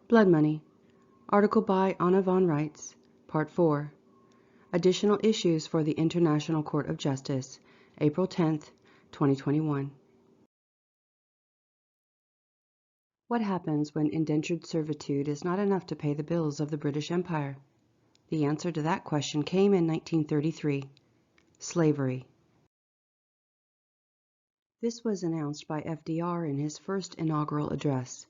Blood Money. Article by Anna von Reitz. Part 4. Additional Issues for the International Court of Justice. April 10th, 2021. What happens when indentured servitude is not enough to pay the bills of the British Empire? The answer to that question came in 1933. Slavery. This was announced by FDR in his first inaugural address.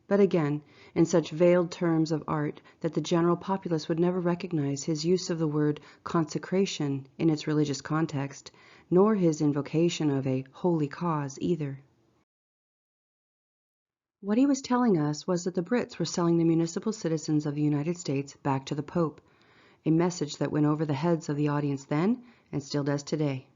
But again, in such veiled terms of art that the general populace would never recognize his use of the word consecration in its religious context, nor his invocation of a holy cause either. What he was telling us was that the Brits were selling the municipal citizens of the United States back to the Pope, a message that went over the heads of the audience then and still does today.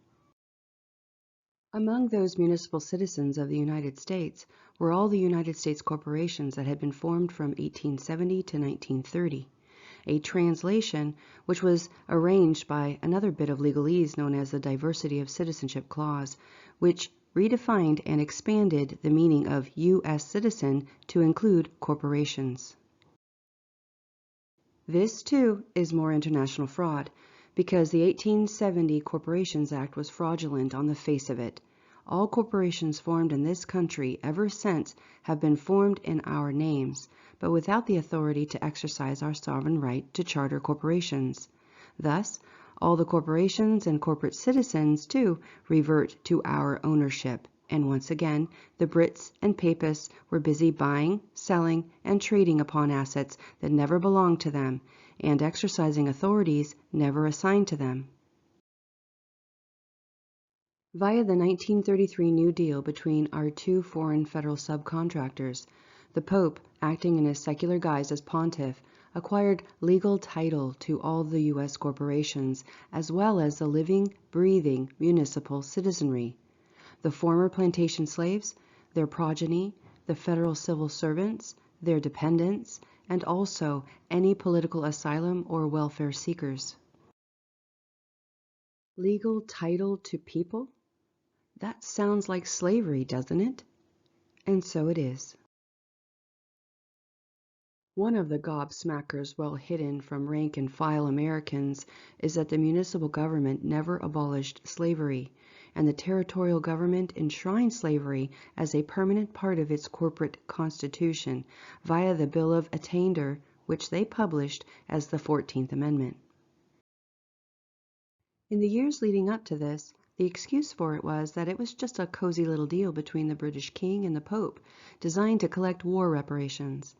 Among those municipal citizens of the United States were all the United States corporations that had been formed from 1870 to 1930, a translation which was arranged by another bit of legalese known as the Diversity of Citizenship Clause, which redefined and expanded the meaning of U.S. citizen to include corporations. This, too, is more international fraud, because the 1870 Corporations Act was fraudulent on the face of it. All corporations formed in this country ever since have been formed in our names, but without the authority to exercise our sovereign right to charter corporations. Thus, all the corporations and corporate citizens, too, revert to our ownership. And once again, the Brits and Papists were busy buying, selling, and trading upon assets that never belonged to them, and exercising authorities never assigned to them. Via the 1933 New Deal between our two foreign federal subcontractors, the Pope, acting in his secular guise as pontiff, acquired legal title to all the U.S. corporations, as well as the living, breathing municipal citizenry. The former plantation slaves, their progeny, the federal civil servants, their dependents, and also any political asylum or welfare seekers. Legal title to people? That sounds like slavery, doesn't it? And so it is. One of the gobsmackers well hidden from rank and file Americans is that the municipal government never abolished slavery, and the territorial government enshrined slavery as a permanent part of its corporate constitution via the Bill of Attainder, which they published as the 14th Amendment. In the years leading up to this, the excuse for it was that it was just a cozy little deal between the British King and the Pope, designed to collect war reparations.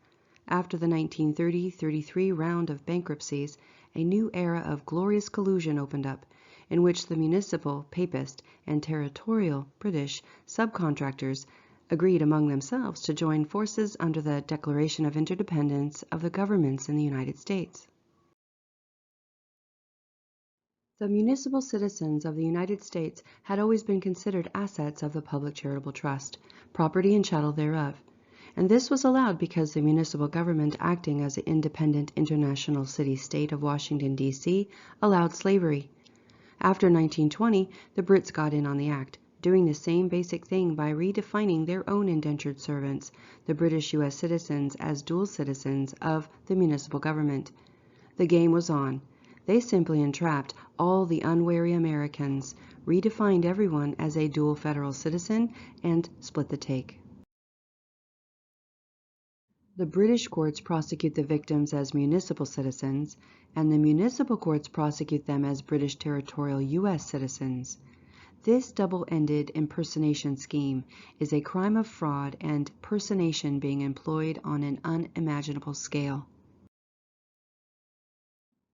After the 1930-33 round of bankruptcies, a new era of glorious collusion opened up, in which the municipal, Papist, and territorial, British, subcontractors agreed among themselves to join forces under the Declaration of Interdependence of the governments in the United States. The municipal citizens of the United States had always been considered assets of the public charitable trust, property and chattel thereof, and this was allowed because the municipal government, acting as an independent international city-state of Washington, D.C., allowed slavery. After 1920, the Brits got in on the act, doing the same basic thing by redefining their own indentured servants, the British U.S. citizens, as dual citizens of the municipal government. The game was on. They simply entrapped all the unwary Americans, redefined everyone as a dual federal citizen, and split the take. The British courts prosecute the victims as municipal citizens, and the municipal courts prosecute them as British territorial U.S. citizens. This double-ended impersonation scheme is a crime of fraud and personation being employed on an unimaginable scale.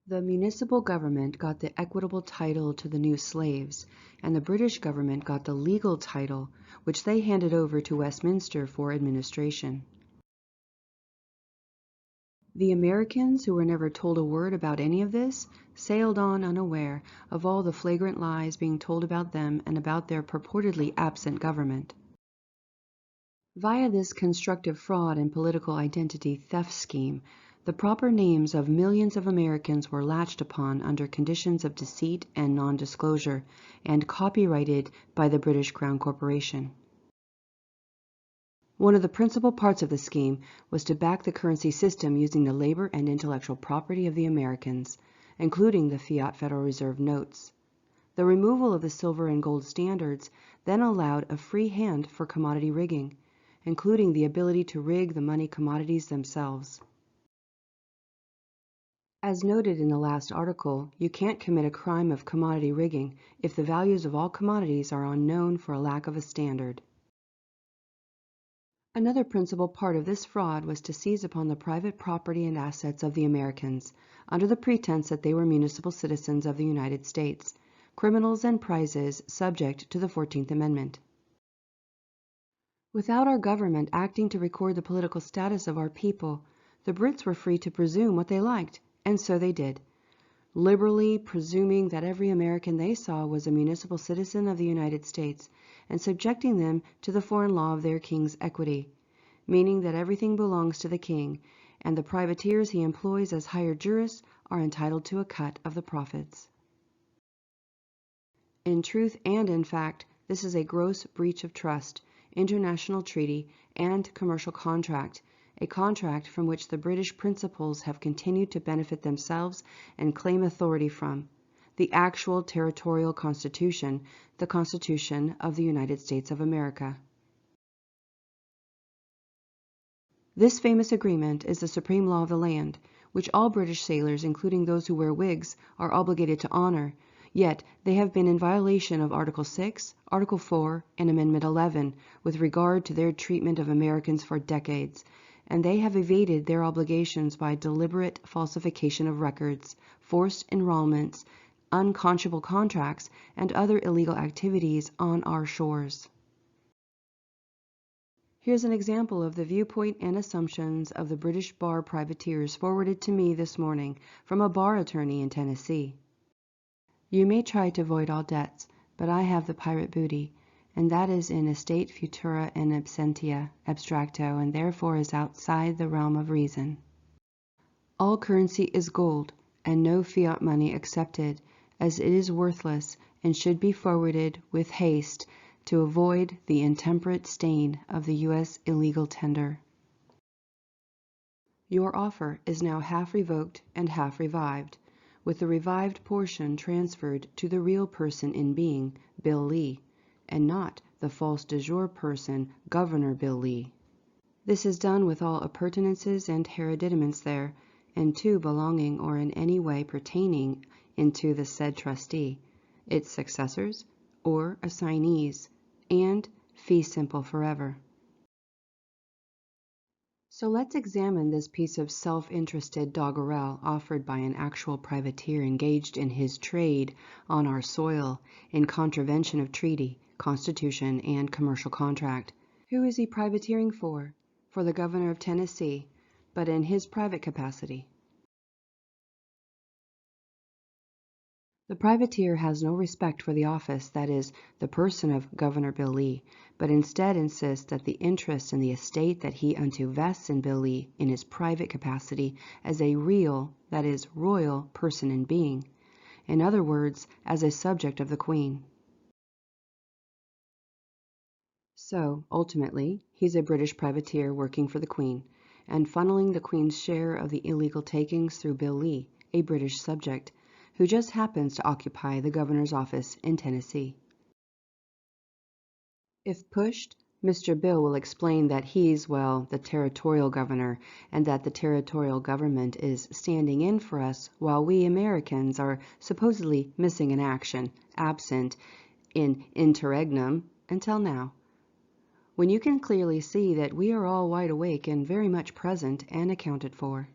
The municipal government got the equitable title to the new slaves, and the British government got the legal title, which they handed over to Westminster for administration. The Americans, who were never told a word about any of this, sailed on unaware of all the flagrant lies being told about them and about their purportedly absent government. Via this constructive fraud and political identity theft scheme, the proper names of millions of Americans were latched upon under conditions of deceit and non-disclosure, and copyrighted by the British Crown Corporation. One of the principal parts of the scheme was to back the currency system using the labor and intellectual property of the Americans, including the fiat Federal Reserve notes. The removal of the silver and gold standards then allowed a free hand for commodity rigging, including the ability to rig the money commodities themselves. As noted in the last article, you can't commit a crime of commodity rigging if the values of all commodities are unknown for a lack of a standard. Another principal part of this fraud was to seize upon the private property and assets of the Americans, under the pretense that they were municipal citizens of the United States, criminals and prizes subject to the 14th Amendment. Without our government acting to record the political status of our people, the Brits were free to presume what they liked, and so they did, liberally presuming that every American they saw was a municipal citizen of the United States, and subjecting them to the foreign law of their king's equity, meaning that everything belongs to the king, and the privateers he employs as hired jurists are entitled to a cut of the profits. In truth and in fact, this is a gross breach of trust, international treaty, and commercial contract, a contract from which the British principals have continued to benefit themselves and claim authority from, the actual territorial constitution, the Constitution of the United States of America. This famous agreement is the supreme law of the land, which all British sailors, including those who wear wigs, are obligated to honor, yet they have been in violation of Article 6, Article 4, and Amendment 11 with regard to their treatment of Americans for decades, and they have evaded their obligations by deliberate falsification of records, forced enrollments, unconscionable contracts, and other illegal activities on our shores. Here's an example of the viewpoint and assumptions of the British bar privateers forwarded to me this morning from a bar attorney in Tennessee. You may try to void all debts, but I have the pirate booty, and that is in estate futura and absentia abstracto, and therefore is outside the realm of reason. All currency is gold, and no fiat money accepted, as it is worthless and should be forwarded with haste to avoid the intemperate stain of the U.S. illegal tender. Your offer is now half revoked and half revived, with the revived portion transferred to the real person in being, Bill Lee, and not the false de jure person, Governor Bill Lee. This is done with all appurtenances and hereditaments there, and to belonging or in any way pertaining into the said trustee, its successors, or assignees, and fee simple forever. So let's examine this piece of self-interested doggerel offered by an actual privateer engaged in his trade on our soil in contravention of treaty, constitution, and commercial contract. Who is he privateering for? For the governor of Tennessee, but in his private capacity. The privateer has no respect for the office, that is, the person of Governor Bill Lee, but instead insists that the interest in the estate that he unto vests in Bill Lee in his private capacity as a real, that is, royal person in being, in other words, as a subject of the Queen. So, ultimately, he's a British privateer working for the Queen, and funneling the Queen's share of the illegal takings through Bill Lee, a British subject, who just happens to occupy the governor's office in Tennessee. If pushed, Mr. Bill will explain that he's, well, the territorial governor, and that the territorial government is standing in for us while we Americans are supposedly missing in action, absent in interregnum until now, when you can clearly see that we are all wide awake and very much present and accounted for.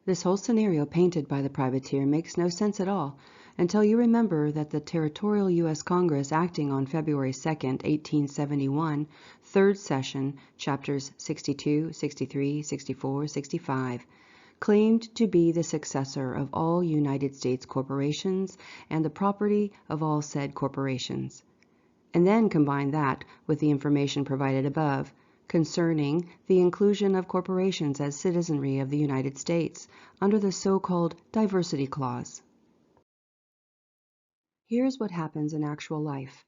This whole scenario painted by the privateer makes no sense at all until you remember that the territorial U.S. Congress, acting on February 2, 1871, third session, chapters 62, 63, 64, 65, claimed to be the successor of all United States corporations and the property of all said corporations, and then combine that with the information provided above concerning the inclusion of corporations as citizenry of the United States under the so-called diversity clause. Here's what happens in actual life.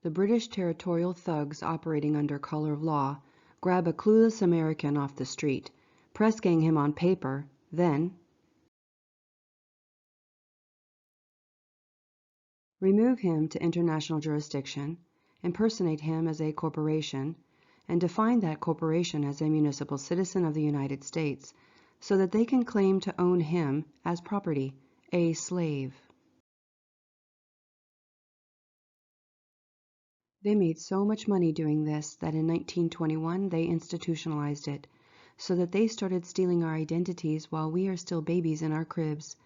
The British territorial thugs operating under color of law grab a clueless American off the street, press gang him on paper, then remove him to international jurisdiction, impersonate him as a corporation, and define that corporation as a municipal citizen of the United States, so that they can claim to own him as property, a slave. They made so much money doing this that in 1921 they institutionalized it, so that they started stealing our identities while we are still babies in our cribs,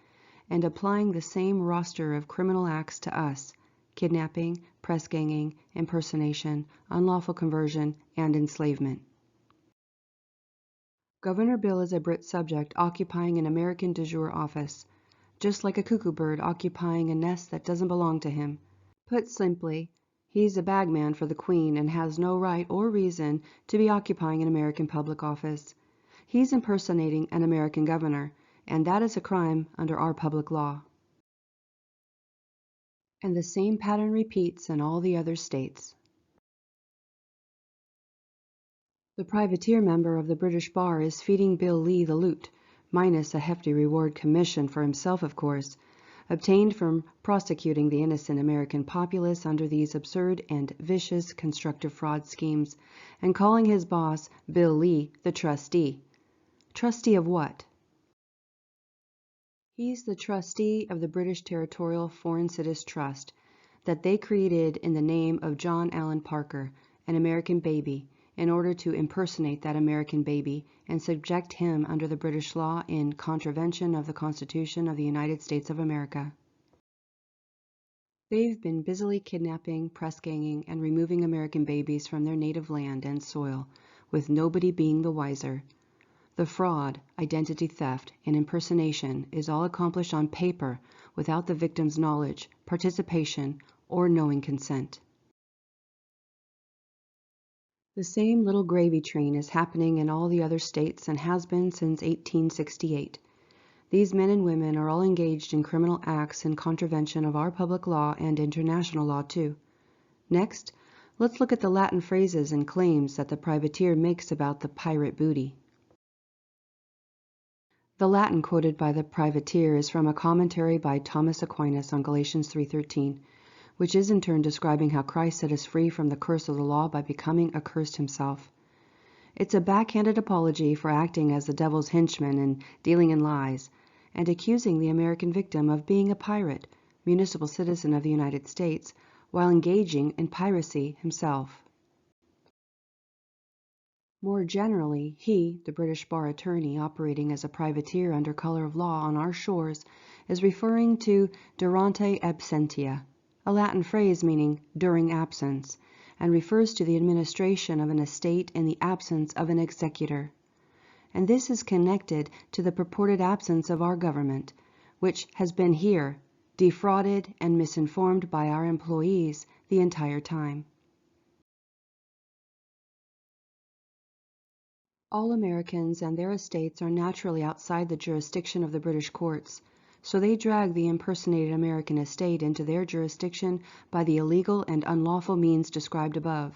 and applying the same roster of criminal acts to us: kidnapping, press ganging, impersonation, unlawful conversion, and enslavement. Governor Bill is a Brit subject occupying an American de jure office, just like a cuckoo bird occupying a nest that doesn't belong to him. Put simply, he's a bagman for the Queen and has no right or reason to be occupying an American public office. He's impersonating an American governor, and that is a crime under our public law. And the same pattern repeats in all the other states. The privateer member of the British Bar is feeding Bill Lee the loot, minus a hefty reward commission for himself, of course, obtained from prosecuting the innocent American populace under these absurd and vicious constructive fraud schemes, and calling his boss, Bill Lee, the trustee. Trustee of what? He's the trustee of the British Territorial Foreign Citizen Trust that they created in the name of John Allen Parker, an American baby, in order to impersonate that American baby and subject him under the British law in contravention of the Constitution of the United States of America. They've been busily kidnapping, press ganging, and removing American babies from their native land and soil, with nobody being the wiser. The fraud, identity theft, and impersonation is all accomplished on paper without the victim's knowledge, participation, or knowing consent. The same little gravy train is happening in all the other states and has been since 1868. These men and women are all engaged in criminal acts in contravention of our public law and international law too. Next, let's look at the Latin phrases and claims that the privateer makes about the pirate booty. The Latin quoted by the privateer is from a commentary by Thomas Aquinas on Galatians 3:13, which is in turn describing how Christ set us free from the curse of the law by becoming accursed himself. It's a backhanded apology for acting as the devil's henchman and dealing in lies, and accusing the American victim of being a pirate, municipal citizen of the United States, while engaging in piracy himself. More generally, he, the British bar attorney operating as a privateer under color of law on our shores, is referring to durante absentia, a Latin phrase meaning during absence, and refers to the administration of an estate in the absence of an executor. And this is connected to the purported absence of our government, which has been here, defrauded and misinformed by our employees the entire time. All Americans and their estates are naturally outside the jurisdiction of the British courts, so they drag the impersonated American estate into their jurisdiction by the illegal and unlawful means described above.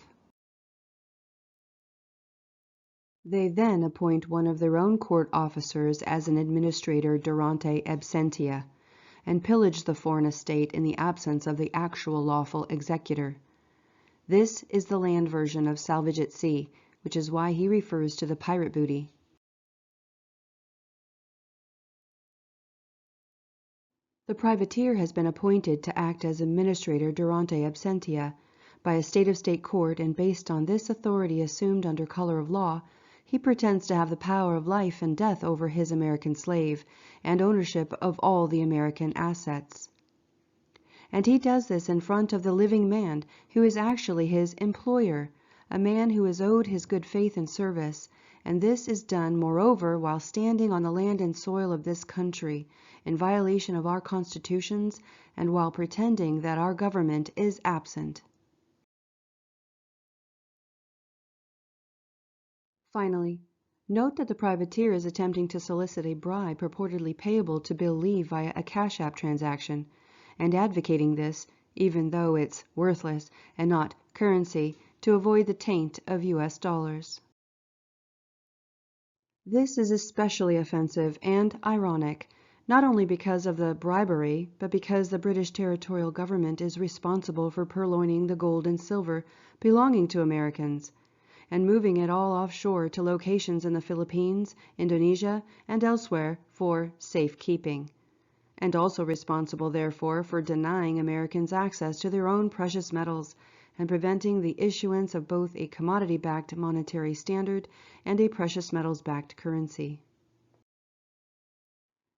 They then appoint one of their own court officers as an administrator durante absentia, and pillage the foreign estate in the absence of the actual lawful executor. This is the land version of salvage at sea, which is why he refers to the pirate booty. The privateer has been appointed to act as administrator durante absentia by a state-of-state court, and based on this authority assumed under color of law, he pretends to have the power of life and death over his American slave and ownership of all the American assets. And he does this in front of the living man who is actually his employer, a man who is owed his good faith and service, and this is done, moreover, while standing on the land and soil of this country, in violation of our constitutions, and while pretending that our government is absent. Finally, note that the privateer is attempting to solicit a bribe purportedly payable to Bill Lee via a Cash App transaction, and advocating this even though it's worthless and not currency, to avoid the taint of US dollars. This is especially offensive and ironic, not only because of the bribery, but because the British territorial government is responsible for purloining the gold and silver belonging to Americans and moving it all offshore to locations in the Philippines, Indonesia, and elsewhere for safekeeping, and also responsible, therefore, for denying Americans access to their own precious metals and preventing the issuance of both a commodity-backed monetary standard and a precious metals-backed currency.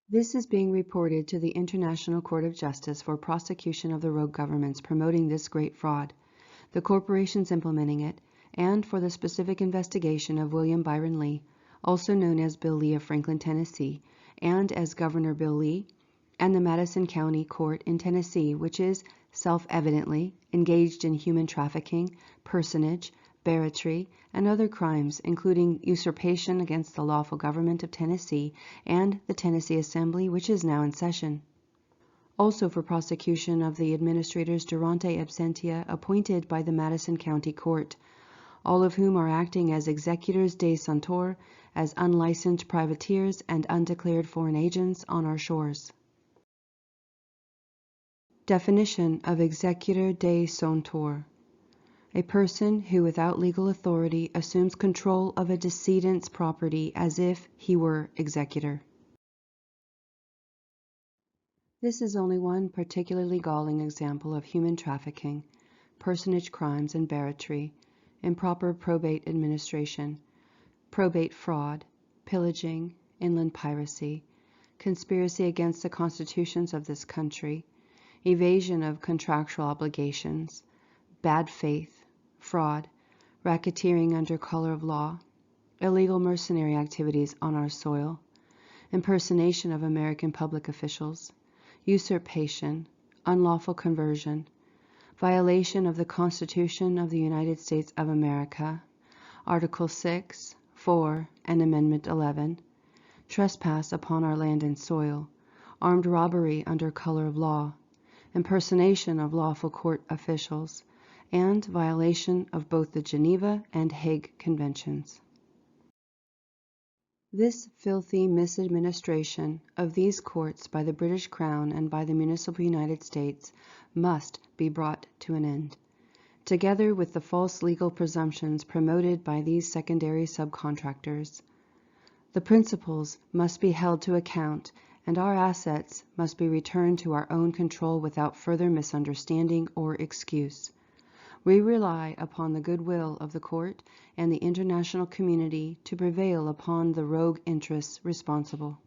This is being reported to the International Court of Justice for prosecution of the rogue governments promoting this great fraud, the corporations implementing it, and for the specific investigation of William Byron Lee, also known as Bill Lee of Franklin, Tennessee, and as Governor Bill Lee, and the Madison County Court in Tennessee, which is self-evidently engaged in human trafficking, personage, barratry, and other crimes, including usurpation against the lawful government of Tennessee and the Tennessee Assembly, which is now in session. Also for prosecution of the administrators Durante Absentia appointed by the Madison County Court, all of whom are acting as executors de Santor, as unlicensed privateers and undeclared foreign agents on our shores. Definition of executor de Santor: a person who without legal authority assumes control of a decedent's property as if he were executor. This is only one particularly galling example of human trafficking, personage crimes and barratry, improper probate administration, probate fraud, pillaging, inland piracy, conspiracy against the constitutions of this country, evasion of contractual obligations, bad faith, fraud, racketeering under color of law, illegal mercenary activities on our soil, impersonation of American public officials, usurpation, unlawful conversion, violation of the Constitution of the United States of America, Article 6, 4, and Amendment 11, trespass upon our land and soil, armed robbery under color of law, impersonation of lawful court officials, and violation of both the Geneva and Hague Conventions. This filthy misadministration of these courts by the British Crown and by the municipal United States must be brought to an end, together with the false legal presumptions promoted by these secondary subcontractors. The principals must be held to account, and our assets must be returned to our own control without further misunderstanding or excuse. We rely upon the goodwill of the court and the international community to prevail upon the rogue interests responsible.